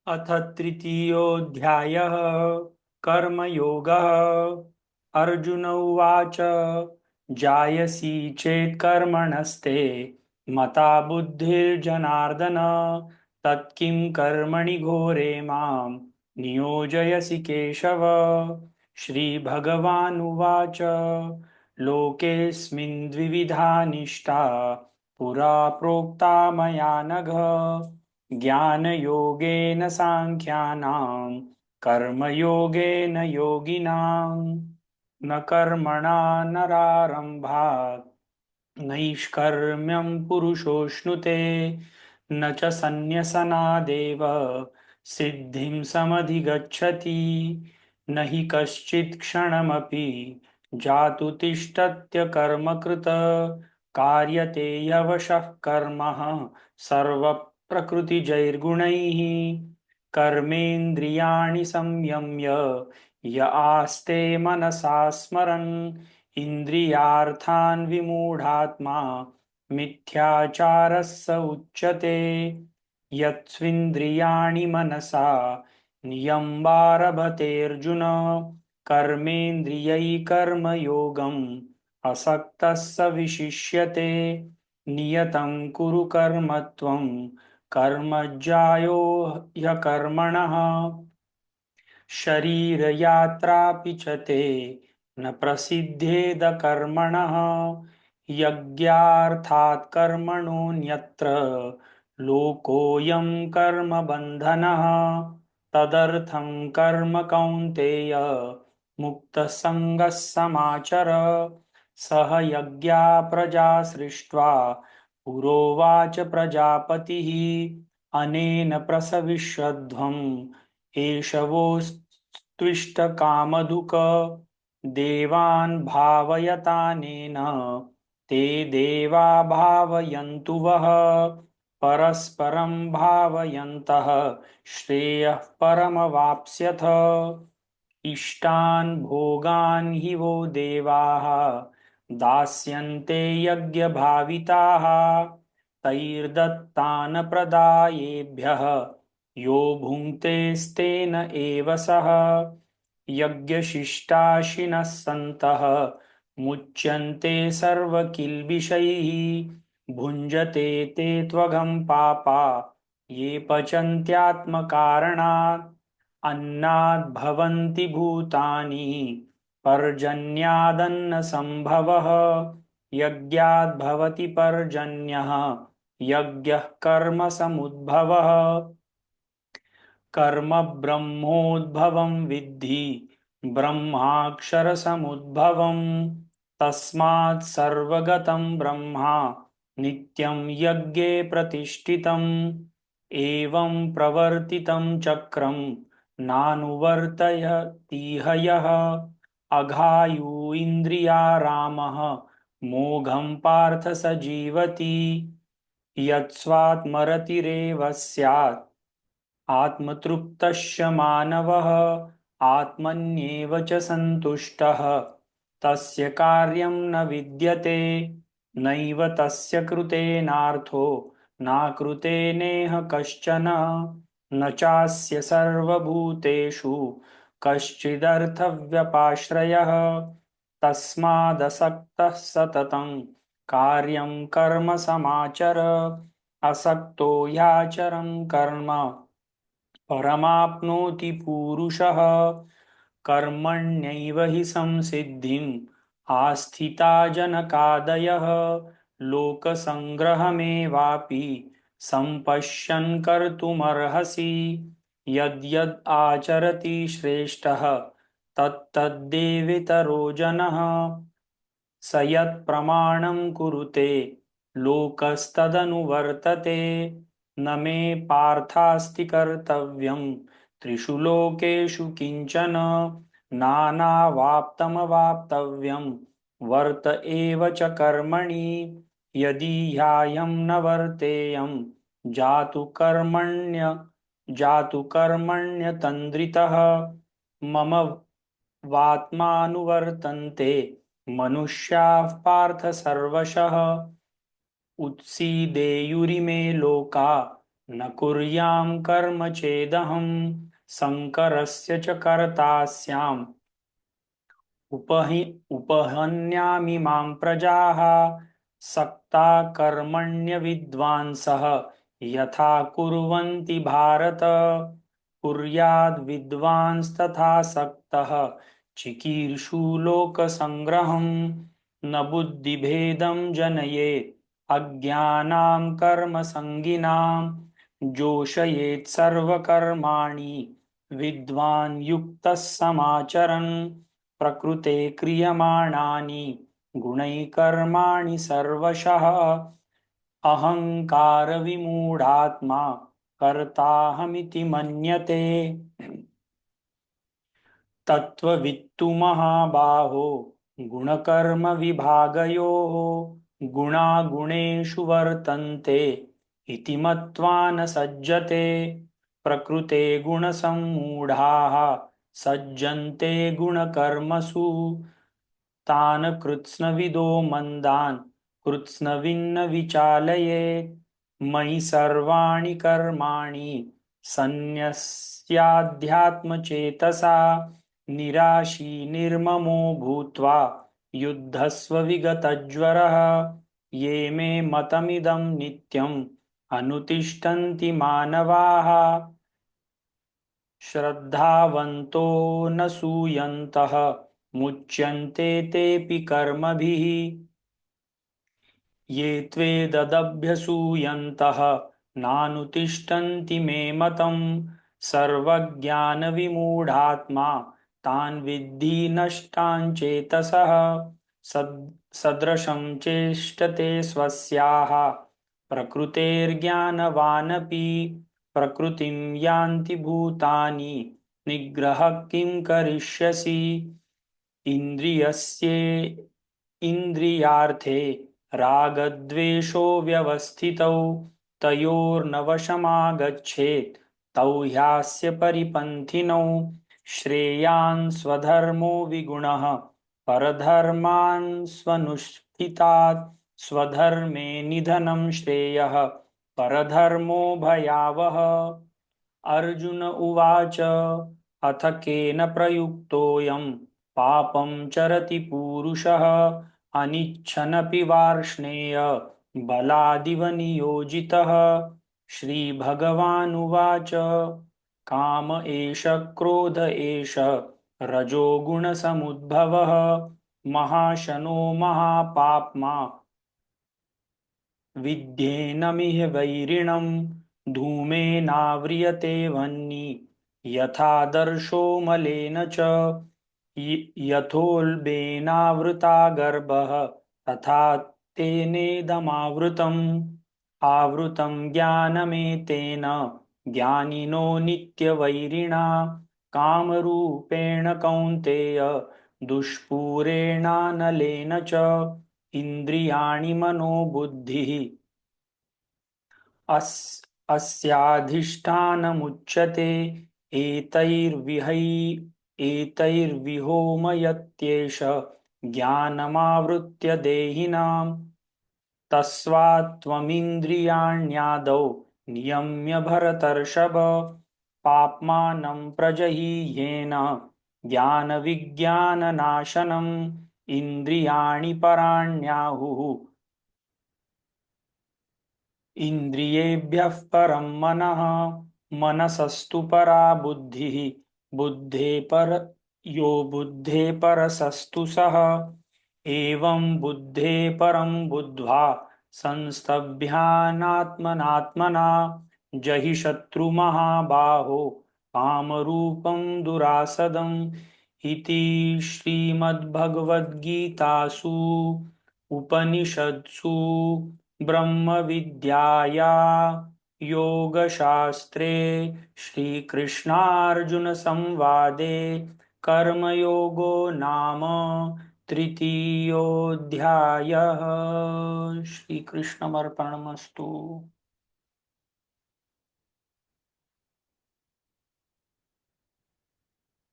अथ तृतीयोऽध्यायः कर्मयोगः। अर्जुन उवाच जायसी चेत् कर्मणस्ते मता बुद्धिर्जनार्दन तत्किं कर्मणि घोरे मां नियोजयसि केशव। श्रीभगवानुवाच लोकेऽस्मिन् द्विविधा निष्ठा पुरा प्रोक्ता मया नघ ज्ञानयोगेन साङ्ख्यानां कर्मयोगेन योगिनाम् न कर्मणा नरारम्भात् नैष्कर्म्यं पुरुषोऽश्नुते न च सन्न्यसनादेव सिद्धिं समधिगच्छति न हि कश्चित् क्षणमपि जातु तिष्ठत्य कर्मकृत् कार्यते ह्यवशः कर्मः सर्वप्रकृतिजैर्गुणैः कर्मेन्द्रियाणि संयम्य य आस्ते मनसा स्मरन् इन्द्रियार्थान् विमूढात्मा मिथ्याचारः स उच्यते यत्स्विन्द्रियाणि मनसा नियम्बारभतेऽर्जुन कर्मेन्द्रियैः कर्मयोगम् असक्तः स विशिष्यते नियतं कुरु कर्म त्वं कर्मज्यायो ह्यकर्मणः शरीरयात्रापि च ते न प्रसिद्धेद कर्मणः यज्ञार्थात् कर्मणोऽन्यत्र लोकोऽयं कर्मबन्धनः तदर्थं कर्म कौन्तेय मुक्तसङ्गः समाचर सह यज्ञा प्रजा सृष्ट्वा पुरोवाच प्रजापतिः अनेन प्रसविष्यध्वम् एषवोस्त्विष्टकामधुक् देवान् भावयतानेन ते देवा भावयन्तु वः परस्परं भावयन्तः श्रेयः परमवाप्स्यथ इष्टान् भोगान् हि वो देवाः दास्यन्ते यज्ञभाविताः तैर्दत्तान् प्रदायेभ्यः यो भुङ्क्तेस्तेन एव सः यज्ञशिष्टाशिनः सन्तः मुच्यन्ते सर्वकिल्बिषैः भुञ्जते ते त्वघं पापा ये पचन्त्यात्मकारणात् अन्नाद् भवन्ति भूतानि पर्जन्यादन्नसम्भवः यज्ञाद् भवति पर्जन्यः यज्ञः कर्मसमुद्भवः कर्म ब्रह्मोद्भवं विद्धि ब्रह्माक्षरसमुद्भवम् तस्मात् सर्वगतं ब्रह्मा नित्यं यज्ञे प्रतिष्ठितम् एवं प्रवर्तितं चक्रं नानुवर्तयतीह यः अघायु इन्द्रियारामः मोघं पार्थ स जीवति यत्स्वात्मरतिरेव स्यात् आत्मतृप्तश्च मानवः आत्मन्येव च सन्तुष्टः तस्य कार्यं न विद्यते नैव तस्य कृतेनार्थो नाकृते नेह कश्चन न चास्य सर्वभूतेषु कश्चिदर्थव्यपाश्रयः तस्मादसक्तः सततं कार्यं कर्म समाचर असक्तो ह्याचरन् कर्म परमाप्नोति पूरुषः कर्मण्यैव हि संसिद्धिम् आस्थिता जनकादयः लोकसङ्ग्रहमेवापि सम्पश्यन् कर्तुमर्हसि यद्यद् आचरति श्रेष्ठः तत्तद्देवितरो जनः स यत्प्रमाणं कुरुते लोकस्तदनुवर्तते न मे पार्थास्ति कर्तव्यं त्रिषु लोकेषु किंचन नानावाप्तमवाप्तव्यं वर्त एव च कर्मणि यदि ह्यायं न वर्तेयं जातु कर्मण्यतन्द्रितः मम वात्मानुवर्तन्ते मनुष्याः पार्थ सर्वशः उत्सीदेयुरिमे लोका न कुर्यां कर्म चेदहं शङ्करस्य च कर्ता स्याम् उपहन्यामि मां प्रजाः सक्ता कर्मण्यविद्वांसः यथा कुर्वन्ति भारत कुर्याद् विद्वांस्तथा सक्तः चिकीर्षुलोकसङ्ग्रहम् न बुद्धिभेदं जनयेत् अज्ञानां कर्मसङ्गिनां जोषयेत् सर्वकर्माणि विद्वान् युक्तः समाचरन् प्रकृते क्रियमाणानि गुणैः कर्माणि सर्वशः अहङ्कारविमूढात्मा कर्ताहमिति मन्यते तत्त्ववित्तु महाबाहो गुणकर्मविभागयोः गुणागुणेषु वर्तन्ते इति मत्वा न सज्जते प्रकृते गुणसम्मूढाः सज्जन्ते गुणकर्मसु तान् कृत्स्नविदो मन्दान् कृत्स्नविन्न विचालयेत् मयि सर्वाणि कर्माणि सन्न्यस्याध्यात्मचेतसा निराशी निर्ममो भूत्वा युद्धस्व विगतज्वरः ये मे मतमिदं नित्यम् अनुतिष्ठन्ति मानवाः श्रद्धावन्तो न सूयन्तः मुच्यन्ते तेऽपि कर्मभिः ये त्वेतदभ्यसूयन्तः नानुतिष्ठन्ति मे मतम् सर्वज्ञानविमूढात्मा तान् विद्धि नष्टान् चेतसः सदृशं चेष्टते स्वस्याः प्रकृतेर्ज्ञानवानपि प्रकृतिं यान्ति भूतानि निग्रहः किं करिष्यसि इन्द्रियस्ये इन्द्रियार्थे रागद्वेषो व्यवस्थितौ तयोर्न वशमागच्छेत् तौ ह्यस्य परिपन्थिनौ श्रेयान् स्वधर्मो विगुणः परधर्मान् स्वनुष्ठितात् स्वधर्मे निधनं श्रेयः परधर्मो भयावह अर्जुन उवाच अथ केन प्रयुक्तोऽयं पापं चरति पूरुषः अनिच्छनपि वार्ष्णेय बलादिव नियोजितः श्रीभगवानुवाच काम एष क्रोध एष रजोगुणसमुद्भवः महाशनो महापाप्मा विद्येनमिह वैरिणम् धूमेनाव्रियते वह्निः यथादर्शो मलेन च यथोल्बेनावृता गर्भः तथा तेनेदमावृतम् आवृतं ज्ञानमेतेन ज्ञानिनो नित्यवैरिणा कामरूपेण कौन्तेय दुष्पूरेणानलेन च इन्द्रियाणि मनोबुद्धिः अस्याधिष्ठानमुच्यते एतैर्विहोमयत्येष ज्ञानमावृत्य देहिनां तस्मात्त्वमिन्द्रियाण्यादौ नियम्य भरतर्षभ पाप्मानं प्रजह्येन ज्ञानविज्ञाननाशनम् इन्द्रियाणि पराण्याहुः इन्द्रियेभ्यः परं मनः मनसस्तु परा बुद्धिः बुद्धे परसस्तु सः एवं बुद्धे परं बुद्ध्वा संस्तभ्यानात्मनात्मना जहि शत्रुमहाबाहो कामरूपं दुरासदम् इति श्रीमद्भगवद्गीतासु उपनिषत्सु ब्रह्मविद्याया योगशास्त्रे श्रीकृष्णार्जुनसंवादे कर्मयोगो नाम तृतीयोऽध्यायः। श्रीकृष्णमर्पणमस्तु।